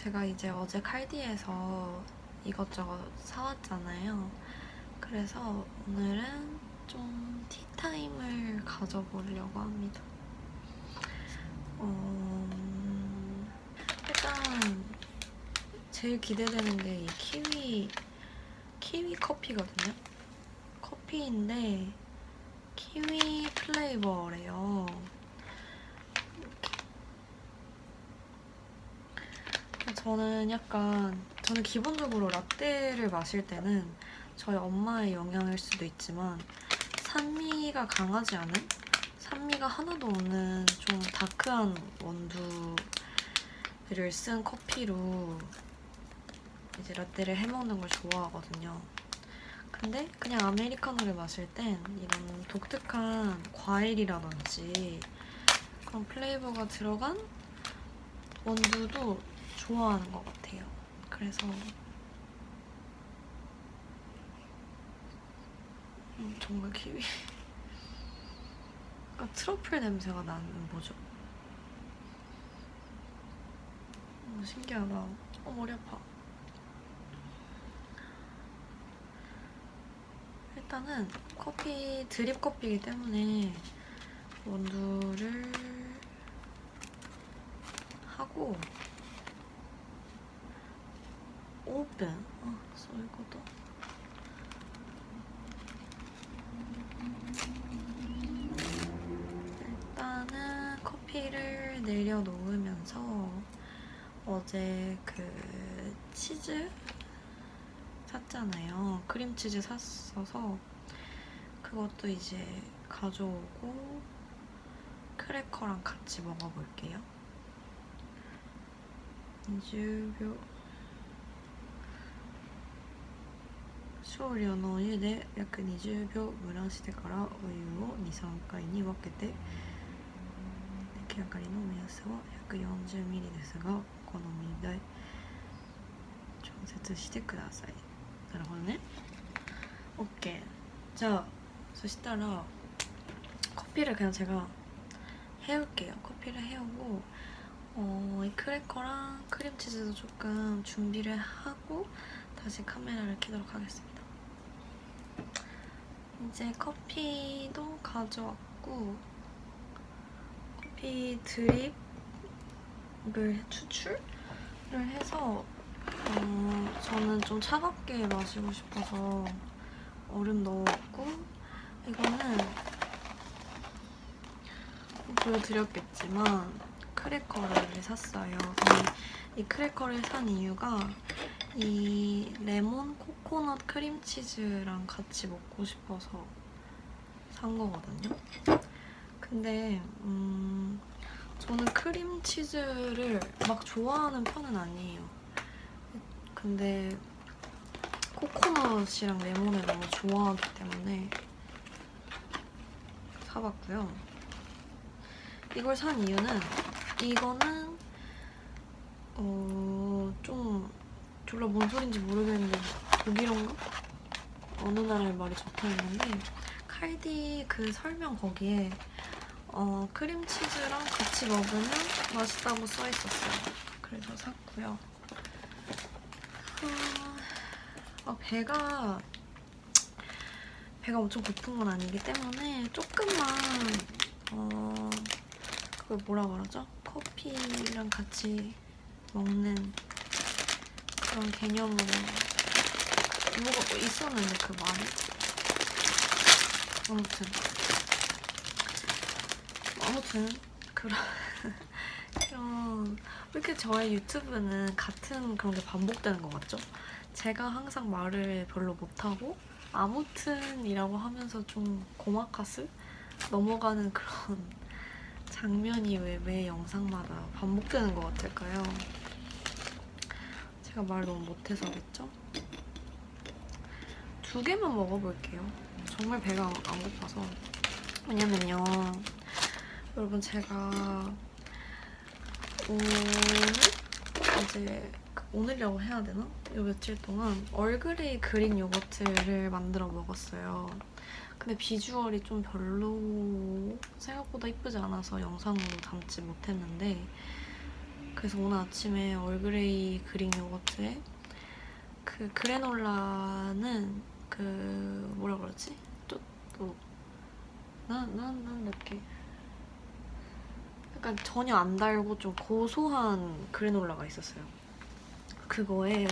제가 이제 어제 칼디에서 이것저것 사왔잖아요. 그래서 오늘은 좀 티타임을 가져보려고 합니다. 일단 제일 기대되는 게 이 키위 커피거든요. 커피인데 키위 플레이버래요. 저는 기본적으로 라떼를 마실 때는 저희 엄마의 영향일 수도 있지만 산미가 강하지 않은, 산미가 하나도 없는 좀 다크한 원두를 쓴 커피로 이제 라떼를 해먹는 걸 좋아하거든요. 근데 그냥 아메리카노를 마실 땐 이런 독특한 과일이라든지 그런 플레이버가 들어간 원두도 좋아하는 것 같아요. 그래서 정말 키위 트러플 냄새가 나는 뭐죠? 신기하다. 머리 아파. 일단은 드립 커피이기 때문에 원두를 하고 오픈. 이거도. 일단은 커피를 내려놓으면서 어제 그 치즈 샀잖아요. 크림치즈 샀어서 그것도 이제 가져오고 크래커랑 같이 먹어볼게요. 20秒少量のお湯で約20秒蒸らしてからお湯を 2,3 回に分けて、出来上がりの目安は 140ml ですがお好みで調節してください。なるほどね。 오케이. 자, そしたら 커피를 그냥 제가 해올게요. 커피를 해오고 이 크래커랑 크림치즈도 조금 준비를 하고 다시 카메라를 켜도록 하겠습니다. 이제 커피도 가져왔고 커피 드립을 추출을 해서 저는 좀 차갑게 마시고 싶어서 얼음 넣었고, 이거는 보여드렸겠지만 크래커를 샀어요. 이 크래커를 산 이유가 이 레몬 코코넛 크림치즈랑 같이 먹고 싶어서 산 거거든요. 근데 저는 크림치즈를 막 좋아하는 편은 아니에요. 근데 코코넛이랑 레몬을 너무 좋아하기 때문에 사봤고요. 이걸 산 이유는 이거는 좀 졸라 뭔 소린지 모르겠는데 독일어인가? 어느 나라의 말이 적혀 있는데 칼디 그 설명 거기에 크림치즈랑 같이 먹으면 맛있다고 써 있었어요. 그래서 샀고요. 배가 엄청 고픈 건 아니기 때문에 조금만 그걸 뭐라 그러죠? 커피랑 같이 먹는 그런 개념으로 뭐가 있었는데 그 말이? 아무튼 그런 왜 이렇게 저의 유튜브는 같은 그런 게 반복되는 것 같죠? 제가 항상 말을 별로 못하고 아무튼이라고 하면서 좀 고마카스 넘어가는 그런 장면이 왜 매 영상마다 반복되는 것 같을까요? 제가 말 너무 못해서겠죠? 2개만 먹어볼게요. 정말 배가 안 고파서. 왜냐면요, 여러분 제가 오늘이라고 해야 되나? 요 며칠 동안 얼그레이 그릭 요거트를 만들어 먹었어요. 근데 비주얼이 좀 별로, 생각보다 이쁘지 않아서 영상으로 담지 못했는데 그래서 오늘 아침에 얼그레이 그릭 요거트에 그 그래놀라는 그 뭐라 그러지? 난 이렇게 약간 전혀 안 달고 좀 고소한 그래놀라가 있었어요. 그거에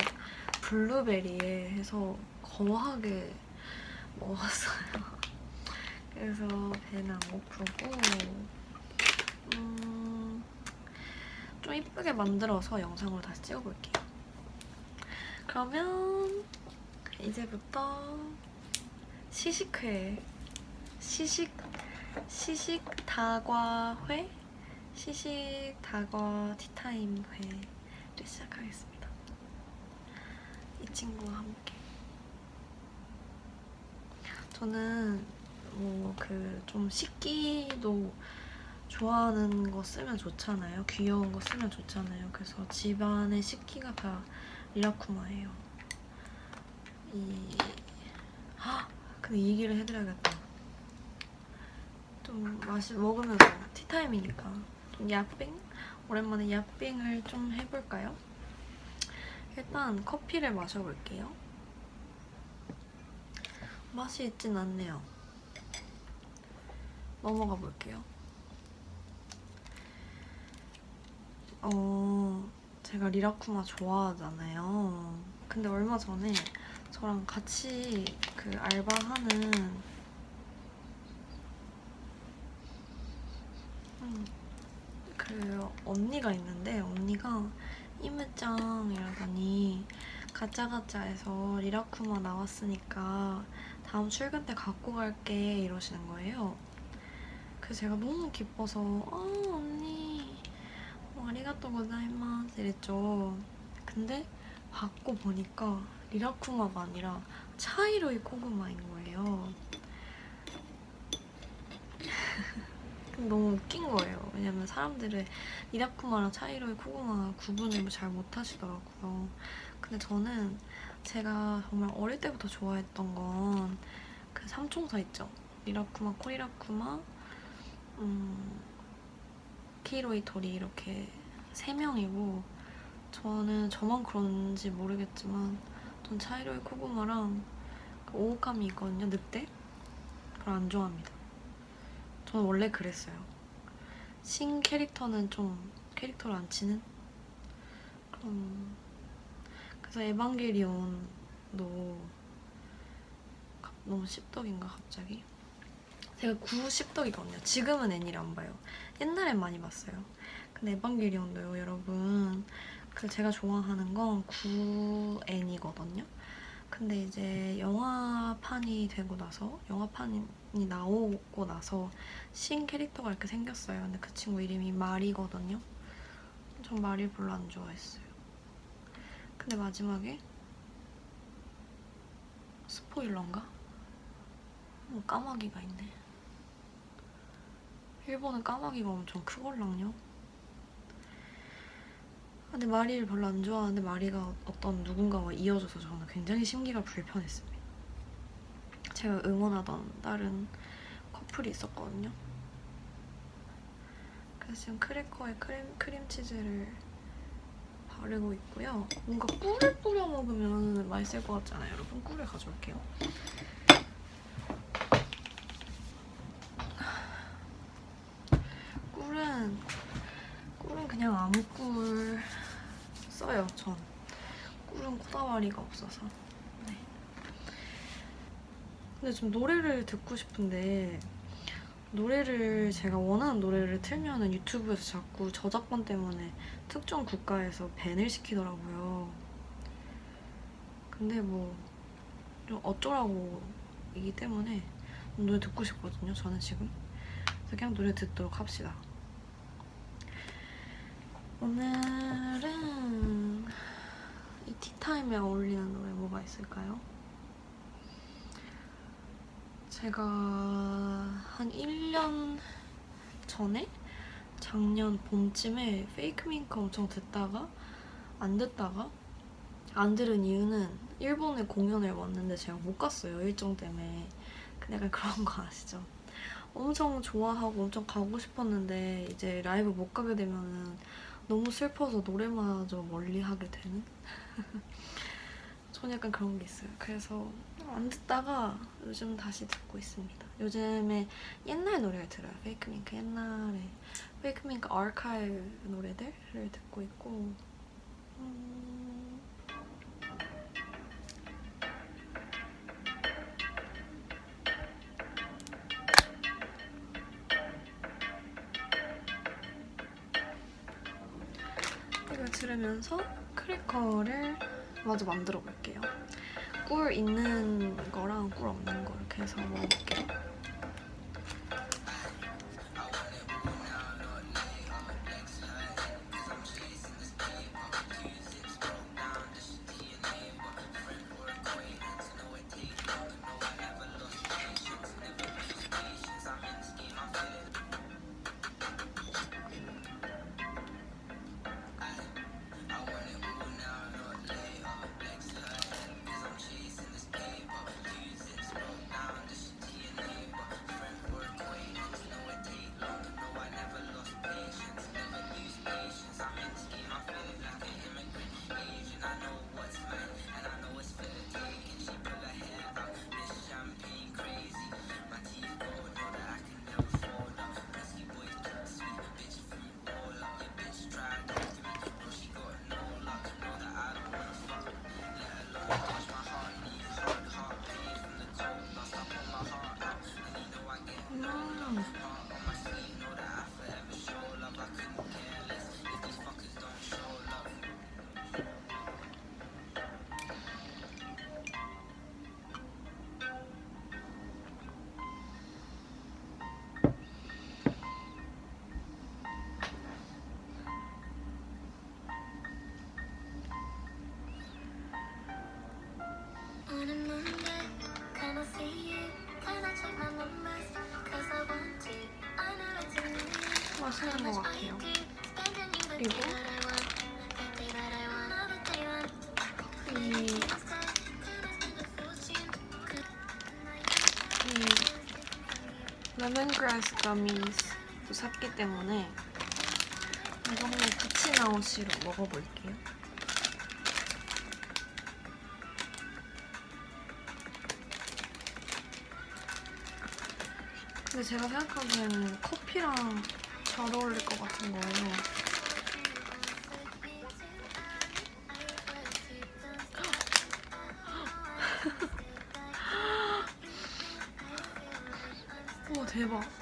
블루베리에 해서 거하게 먹었어요. 그래서 배는 안 고프고 좀 이쁘게 만들어서 영상으로 다시 찍어볼게요. 그러면 이제부터 시식다과회 시식다과 티타임 회를 시작하겠습니다. 이 친구와 함께. 저는 뭐 그 좀 식기도 좋아하는 거 쓰면 좋잖아요. 귀여운 거 쓰면 좋잖아요. 그래서 집안의 식기가 다 리라쿠마예요. 근데 이 얘기를 해드려야겠다. 좀 먹으면서 티타임이니까 좀 야빙? 오랜만에 야빙을 좀 해볼까요? 일단 커피를 마셔볼게요. 맛이 있진 않네요. 넘어가 볼게요. 제가 리라쿠마 좋아하잖아요. 근데 얼마 전에 저랑 같이 그 알바하는 그 언니가 있는데 언니가 이무짱이라더니 가짜가짜에서 리라쿠마 나왔으니까 다음 출근 때 갖고 갈게 이러시는 거예요. 그래서 제가 너무 기뻐서 언니 아리가또 고자이마스 이랬죠. 근데 받고 보니까 리라쿠마가 아니라 차이로이 코그마인 거예요. 너무 웃긴 거예요. 왜냐면 사람들은 리라쿠마랑 차이로이 코그마 구분을 잘 못하시더라고요. 근데 저는 제가 정말 어릴 때부터 좋아했던 건 그 삼총사 있죠. 리라쿠마, 코리라쿠마, 키이로이 토리 이렇게 3명이고 저는 저만 그런지 모르겠지만 전 차이로이 코그마랑 그 오오카미 있거든요. 늑대? 그걸 안 좋아합니다. 저는 원래 그랬어요. 신 캐릭터는 좀 캐릭터를 안 치는? 그래서 에반게리온도 너무 씹덕인가 갑자기? 제가 9씹덕이거든요. 지금은 애니를 안 봐요. 옛날엔 많이 봤어요. 근데 에반게리온도요, 여러분. 그 제가 좋아하는 건 9애니거든요. 근데 이제 영화판이 되고 나서 영화판이 나오고 나서 신 캐릭터가 이렇게 생겼어요. 근데 그 친구 이름이 마리거든요. 전 마리 별로 안 좋아했어요. 근데 마지막에 스포일러인가? 까마귀가 있네. 일본은 까마귀가 엄청 크걸랑요. 근데 마리를 별로 안 좋아하는데 마리가 어떤 누군가와 이어져서 저는 굉장히 심기가 불편했습니다. 제가 응원하던 다른 커플이 있었거든요. 그래서 지금 크래커에 크림치즈를 바르고 있고요. 뭔가 꿀을 뿌려 먹으면 맛있을 것 같잖아요. 여러분 꿀을 가져올게요. 꿀은 그냥 아무 꿀 써요. 전 꿀은 코다와리가 없어서. 네. 근데 좀 노래를 듣고 싶은데 노래를 제가 원하는 노래를 틀면은 유튜브에서 자꾸 저작권 때문에 특정 국가에서 밴을 시키더라고요. 근데 뭐 좀 어쩌라고 이기 때문에 노래 듣고 싶거든요. 저는 지금. 그래서 그냥 노래 듣도록 합시다. 오늘은 이 티타임에 어울리는 노래 뭐가 있을까요? 제가 한 1년 전에 작년 봄쯤에 페이크 밍크 엄청 듣다가 안 들은 이유는 일본에 공연을 왔는데 제가 못 갔어요. 일정 때문에. 근데 약간 그런 거 아시죠? 엄청 좋아하고 엄청 가고 싶었는데 이제 라이브 못 가게 되면은 너무 슬퍼서 노래마저 멀리하게 되는? 전 약간 그런 게 있어요. 그래서 안 듣다가 요즘 다시 듣고 있습니다. 요즘에 옛날 노래를 들어요. 페이크밍크 옛날에 페이크밍크 아카이브 노래들을 듣고 있고 이걸 들으면서 크래커를 마저 만들어 볼게요. 꿀 있는 거랑 꿀 없는 거 이렇게 해서 먹어볼게요. 맛있는 것 같아요. 그리고 이 레몬그라스 거미도 샀기 때문에 이거는 부치나오시로 먹어볼게요. 근데 제가 생각하기에는 커피랑 잘 어울릴 것 같은 거예요. 우와 대박.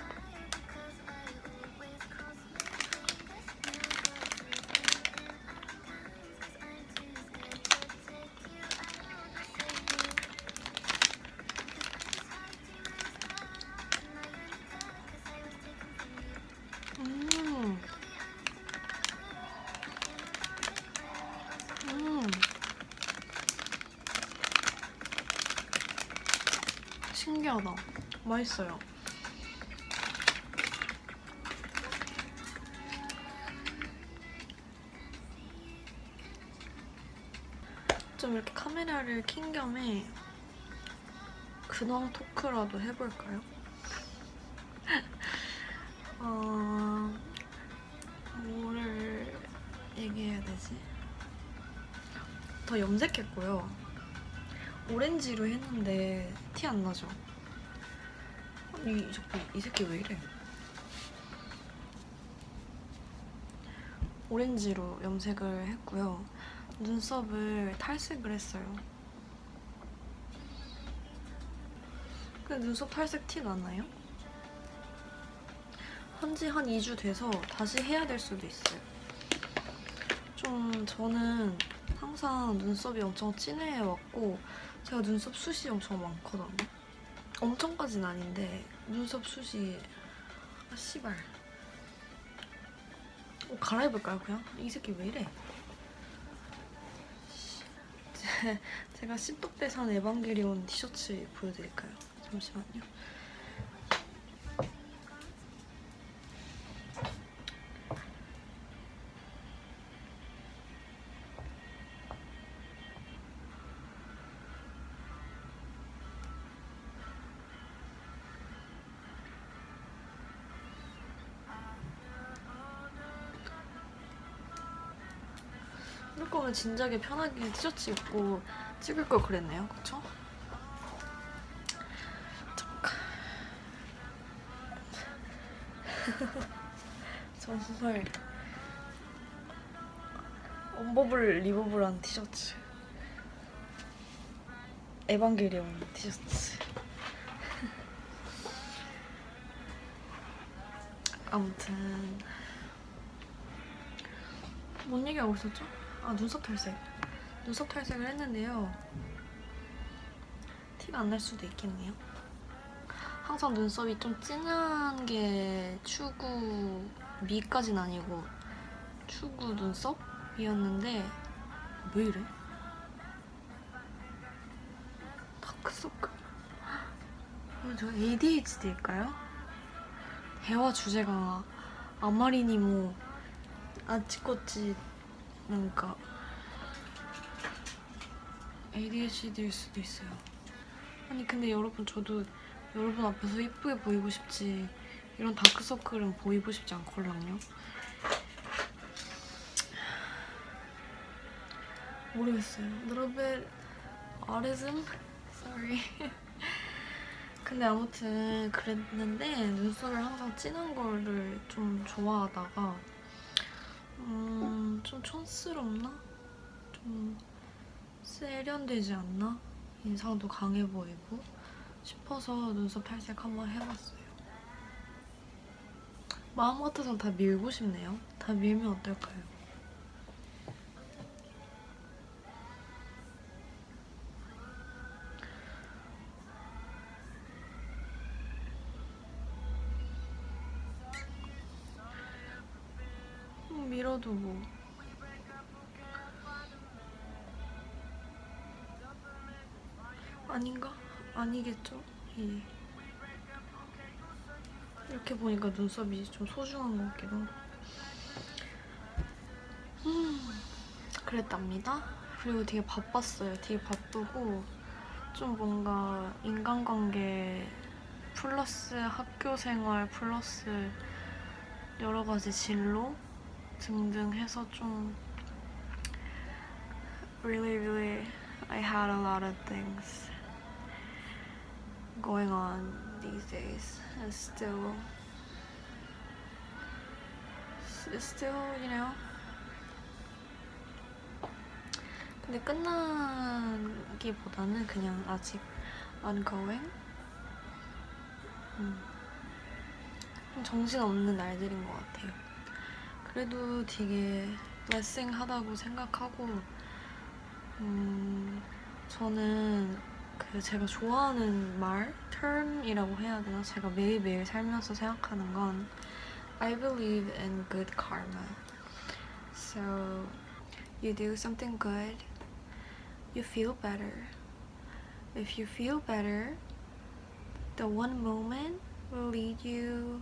신기하다. 맛있어요. 좀 이렇게 카메라를 킨 겸에 근황 토크라도 해볼까요? 뭐를 얘기해야 되지? 더 염색했고요. 오렌지로 했는데 티 안 나죠? 이 새끼 왜 이래? 오렌지로 염색을 했고요. 눈썹을 탈색을 했어요. 근데 눈썹 탈색 티 나나요? 한지 한 2주 돼서 다시 해야 될 수도 있어요. 좀 저는 항상 눈썹이 엄청 진해왔고 제가 눈썹 숱이 엄청 많거든요. 엄청까진 아닌데 눈썹 숱이 아 씨발 갈아입을까요 그냥? 이 새끼 왜 이래? 제가 씹덕대 산 에반게리온 티셔츠 보여드릴까요? 잠시만요. 찍을 거면 진작에 편하게 티셔츠 입고 찍을 걸 그랬네요. 그쵸? 정말 언버블 리버블한 티셔츠, 에반게리온 티셔츠. 아무튼 뭔 얘기하고 있었죠? 아, 눈썹 탈색. 눈썹 탈색을 했는데요. 티가 안 날 수도 있겠네요. 항상 눈썹이 좀 진한 게 추구 미까진 아니고 추구 눈썹이었는데 왜 이래? 다크서클. 저 ADHD일까요? 대화 주제가 아마리니 뭐 아찌꼬찌 그러니까 ADHD일 수도 있어요. 아니 근데 여러분, 저도 여러분 앞에서 이쁘게 보이고 싶지 이런 다크서클은 보이고 싶지 않걸랑요. 모르겠어요. little bit autism? Sorry. 근데 아무튼 그랬는데 눈썹을 항상 진한 거를 좀 좋아하다가 좀 촌스럽나? 좀 세련되지 않나? 인상도 강해 보이고 싶어서 눈썹 탈색 한번 해봤어요. 마음 같아선 다 밀고 싶네요. 다 밀면 어떨까요? 밀어도 뭐 아닌가? 아니겠죠? 예. 이렇게 보니까 눈썹이 좀 소중한 것 같기도 하고. 그랬답니다. 그리고 되게 바빴어요. 되게 바쁘고 좀 뭔가 인간관계 플러스 학교 생활 플러스 여러 가지 진로 등등 해서 좀 really I had a lot of things going on these days and still you know. 근데 끝나기보다는 그냥 아직 ongoing. 좀 정신없는 날들인 것 같아요. 그래도 되게 blessing하다고 생각하고 저는 그 제가 좋아하는 말, term이라고 해야 되나? 제가 매일매일 살면서 생각하는 건 I believe in good karma. So you do something good, you feel better. If you feel better, the one moment will lead you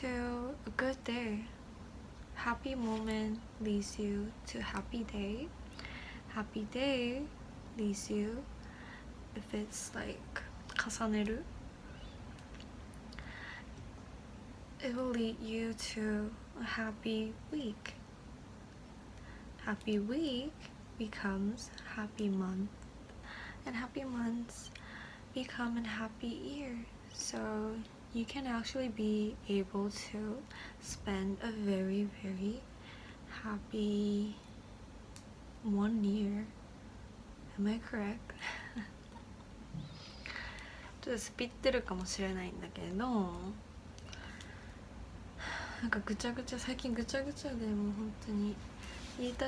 to a good day. Happy moment leads you to happy day. Happy day leads you, if it's like kasaneru, it will lead you to a happy week. Happy week becomes happy month, and happy months become a happy year. So you can actually be able to spend a very happy 1 year. Am I correct? ちょっとスピってるかもしれないんだけど、なんか最近ぐちゃぐちゃで、もう本当に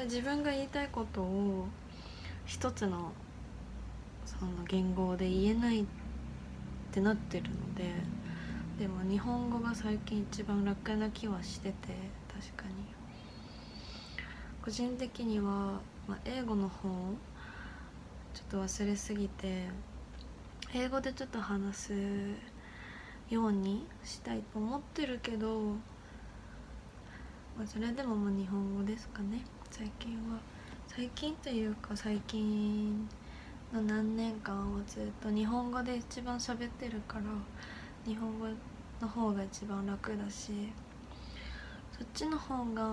自分が言いたいことを一つのその言語で言えないってなってるので、でも日本語が最近一番楽な気はしてて、確かに個人的には、英語の方ちょっと忘れすぎて英語でちょっと話すようにしたいと思ってるけど、それでも日本語ですかね。最近というか最近の何年間はずっと日本語で一番喋ってるから、日本語の方が一番楽だし、そっちの方が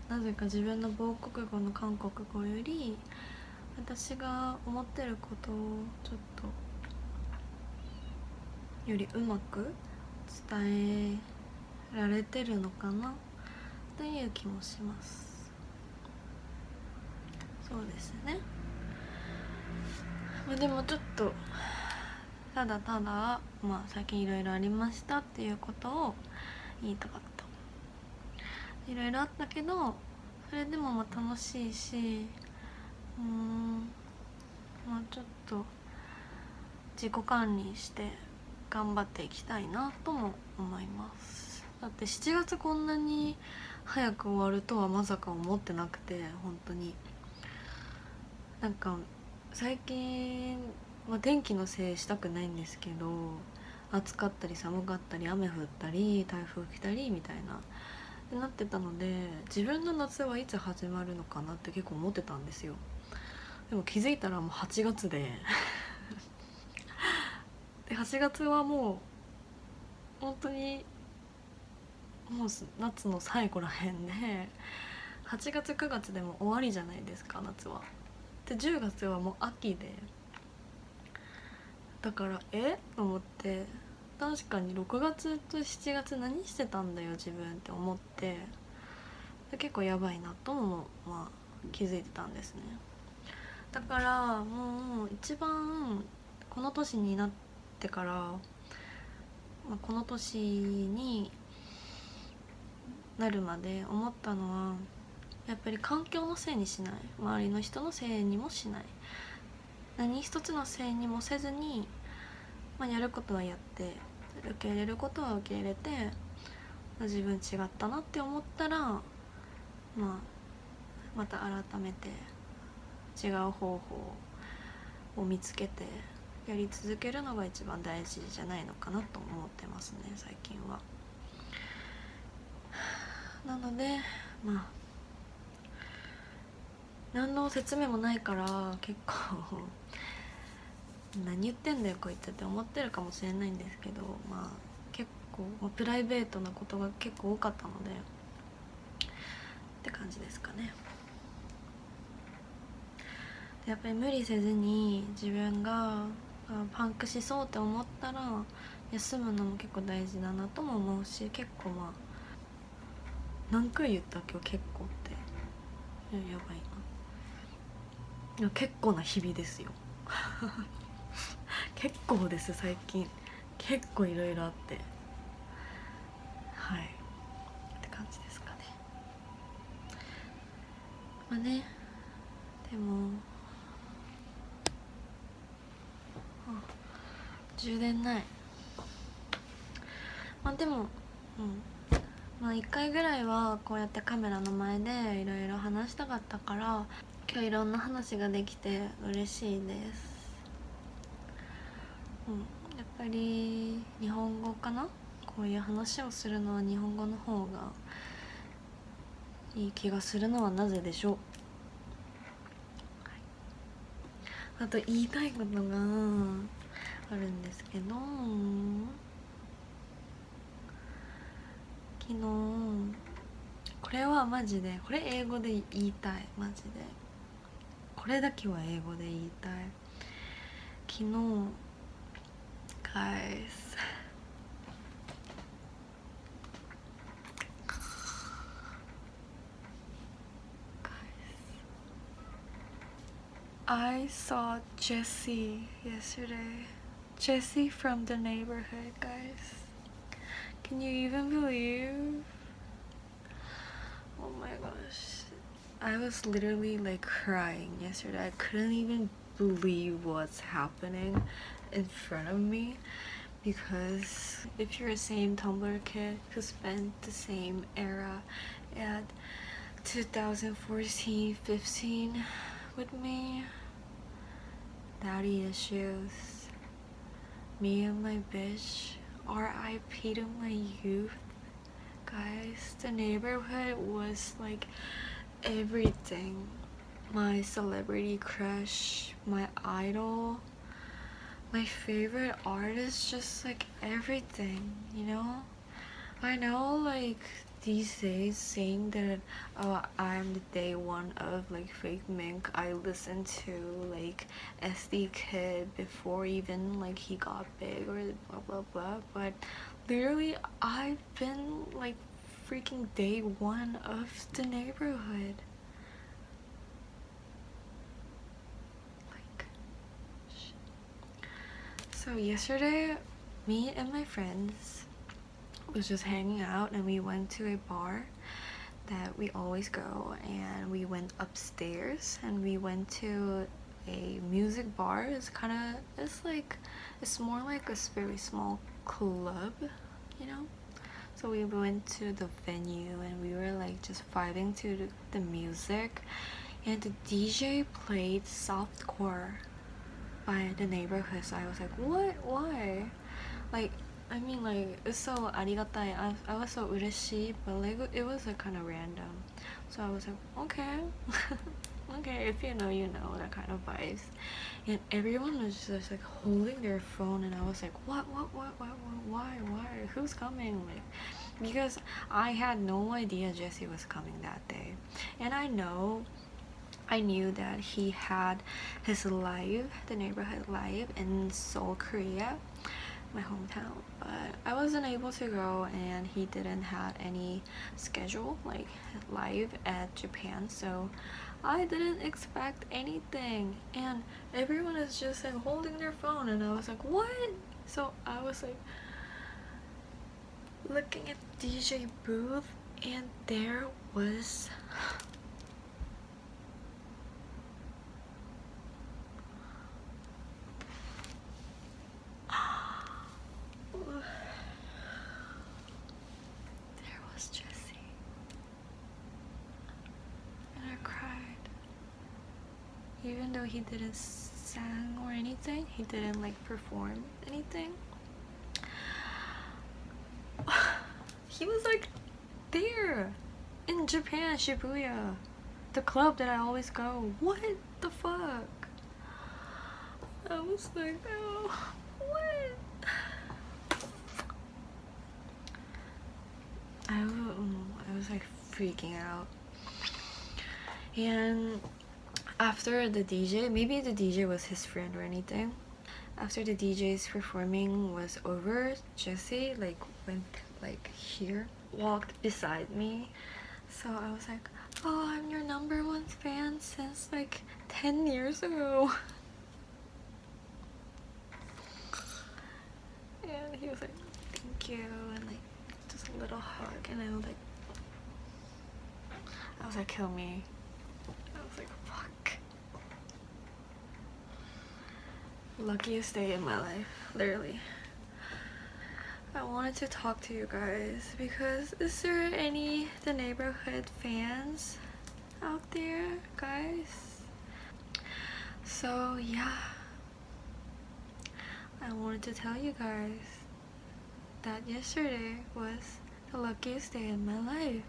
なぜか自分の母国語の韓国語より私が思ってることをちょっとよりうまく伝えられてるのかなという気もします。そうですね。でもちょっとただただ、最近いろいろありましたっていうことを言いたかった。いろいろあったけどそれでも楽しいし、ちょっと自己管理して頑張っていきたいなとも思います。だって7月こんなに早く終わるとはまさか思ってなくて、本当になんか最近、天気のせいしたくないんですけど、暑かったり寒かったり雨降ったり台風来たりみたいなってなってたので、自分の夏はいつ始まるのかなって結構思ってたんですよ。でも気づいたらもう8月でで8月はもう本当にもう夏の最後らへんで、8月9月でも終わりじゃないですか、夏は。で10月はもう秋で、だからと思って、確かに6月と7月何してたんだよ自分って思って、で結構やばいなとも気づいてたんですね。だからもう一番この年になってから、この年になるまで思ったのは、やっぱり環境のせいにしない、周りの人のせいにもしない、何一つのせいにもせずに、やることはやって、受け入れることは受け入れて、自分違ったなって思ったら、また改めて違う方法を見つけてやり続けるのが一番大事じゃないのかなと思ってますね、最近は。なので何の説明もないから結構何言ってんだよこいつって思ってるかもしれないんですけど、結構、プライベートなことが結構多かったのでって感じですかね。やっぱり無理せずに自分がパンクしそうって思ったら休むのも結構大事だなとも思うし、結構何回言った今日結構ってやばいな。結構な日々ですよ結構です、最近結構いろいろあって、はいって感じですかね。でも充電ない。でも1回ぐらいはこうやってカメラの前でいろいろ話したかったから、今日いろんな話ができて嬉しいです。やっぱり日本語かな、こういう話をするのは日本語の方がいい気がするのはなぜでしょう。あと言いたいことがあるんですけど、昨日これはマジで、これ英語で言いたい、マジでこれだけは英語で言いたい。昨日 guys I saw Jessie yesterday. Jessie from the neighborhood, guys. Can you even believe? Oh my gosh. I was literally like crying yesterday. I couldn't even believe what's happening in front of me, because if you're a same Tumblr kid who spent the same era at 2014-15 with me, daddy issues, me and my bitch, RIP to my youth. Guys, the neighborhood was like everything. My celebrity crush, my idol, my favorite artist, just like everything, you know? I know like these days saying that I'm the day one of like Fake Mink. I listened to like SD Kid before even like he got big or blah blah blah, but literally I've been like freaking day one of the neighborhood. Like, so yesterday, me and my friends was just hanging out and we went to a bar that we always go, and we went upstairs and we went to a music bar. It's more like a very small club, you know. So we went to the venue and we were like just vibing to the music, and the DJ played softcore by the neighborhood. So I was like, what? Why? Like, I mean, like, it's so arigatai. I was so ureshi, but like, it was like kind of random. So I was like, okay, okay, if you know, you know, that kind of vibes. And everyone was just like holding their phone, and I was like, what, why, who's coming? Like, because I had no idea Jesse was coming that day, and I knew that he had his live, the neighborhood live in Seoul, Korea, my hometown, but I wasn't able to go, and he didn't have any schedule like live at Japan, so I didn't expect anything, and everyone is just like holding their phone, and I was like, what? So I was like looking at DJ booth, and there was Jesse, and I cried. Even though he didn't sing or anything, he didn't like perform anything. He was like there in Japan, Shibuya, the club that I always go. What the fuck? I was like, oh, what? I was like freaking out. And after the DJ, maybe the DJ was his friend or anything. After the DJ's performing was over, Jesse like went like here, walked beside me. So I was like, oh, I'm your #1 fan since like 10 years ago. And he was like, thank you, and like just a little hug, and I was like, kill me. I was like, fuck. Luckiest day in my life, literally. I wanted to talk to you guys because is there any the neighborhood fans out there, guys? So yeah, I wanted to tell you guys that yesterday was the luckiest day in my life.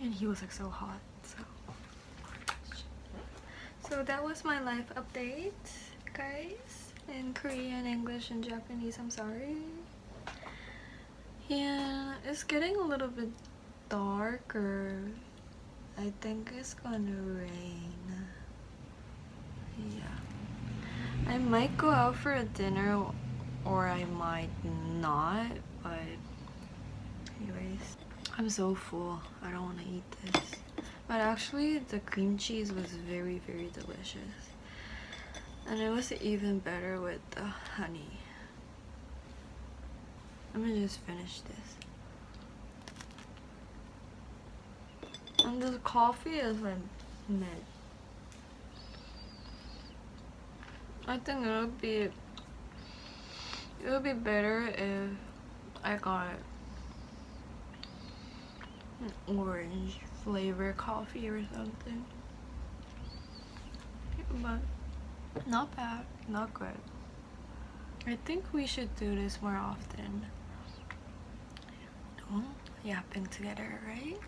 And he was like so hot, so that was my life update, guys, in Korean, English, and Japanese. I'm sorry. Yeah, it's getting a little bit darker. I think it's gonna rain. Yeah, I might go out for a dinner or I might not, but anyways, I'm so full. I don't want to eat this. But actually, the cream cheese was very, very delicious. And it was even better with the honey. I'm gonna just finish this. And the coffee is like mid. I think it would be better if I got an orange flavor coffee or something. But not bad, not good. I think we should do this more often. Don't yapping together, right?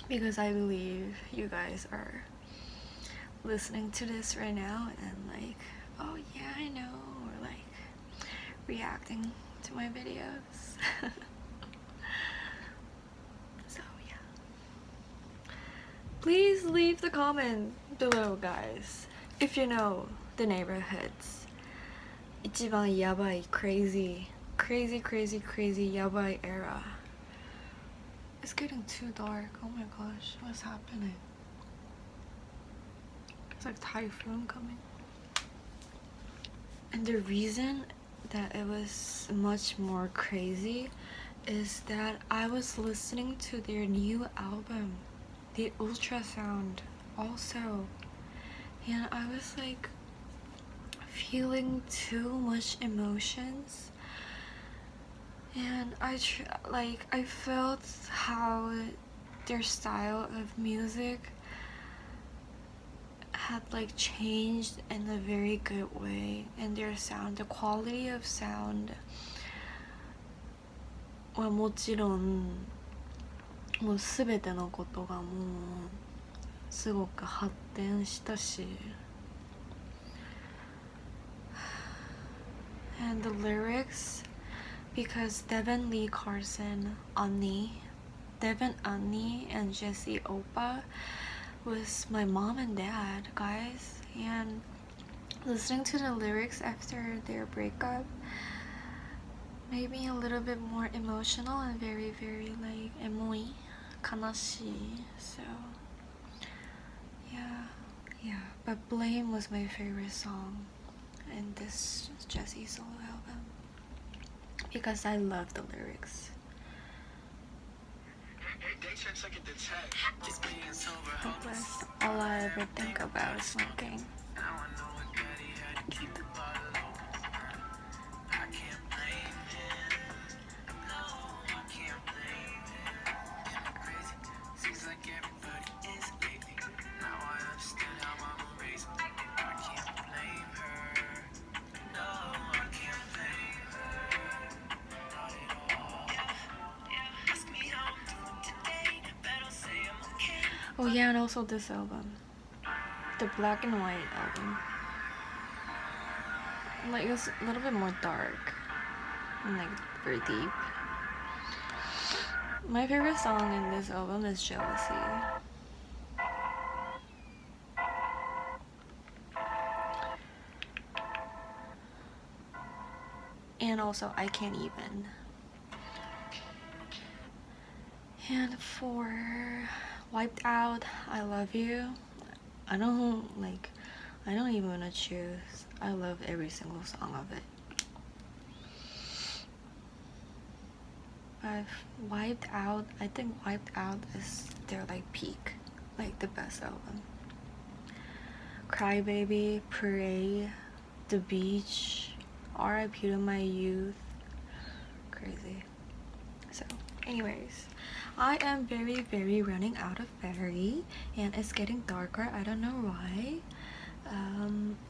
Because I believe you guys are listening to this right now and like, oh yeah, I know, or like reacting to my videos. So yeah, please leave the comment below, guys, if you know the neighborhoods. 一番やばい crazyやばい era. It's getting too dark. Oh my gosh, what's happening? It's like typhoon coming. And the reason that it was much more crazy is that I was listening to their new album, the Ultrasound, also, and I was like feeling too much emotions, and I felt how their style of music had like changed in a very good way, and their sound, the quality of sound はもちろんもう全てのことがもうすごく発展したし、and the lyrics, because Devin Lee Carson, Devin Annie, and Jesse Opa was my mom and dad, guys, and listening to the lyrics after their breakup made me a little bit more emotional and very like emoi, kanashi. So yeah, but Blame was my favorite song in this Jessie solo album because I love the lyrics. That's all I ever think about is smoking. Oh yeah, and also this album, the Black and White album. Like it's a little bit more dark and like very deep. My favorite song in this album is Jealousy. And also I Can't Even. And for Wiped Out, I Love You, I don't even want to choose. I love every single song of it. But Wiped Out, I think Wiped Out is their like peak, like the best album. Cry Baby, Parade, The Beach, R.I.P. to My Youth, crazy. So anyways, I am very running out of battery and it's getting darker. I don't know why.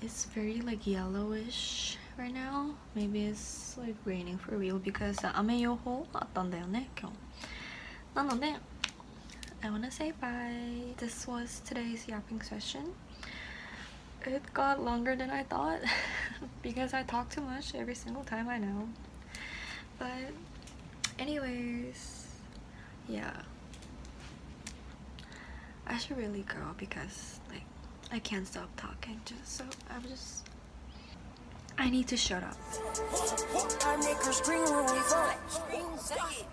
It's very like yellowish right now. Maybe it's like raining for real because 雨予報あったんだよね今日。なので I wanna say bye. This was today's yapping session. It got longer than I thought because I talk too much every single time, I know. But anyways, yeah, I should really go because like I can't stop talking, so I need to shut up.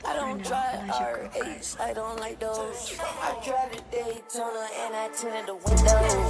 I don't drive R8s, I don't like those. I drive the Daytona and I tinted the windows.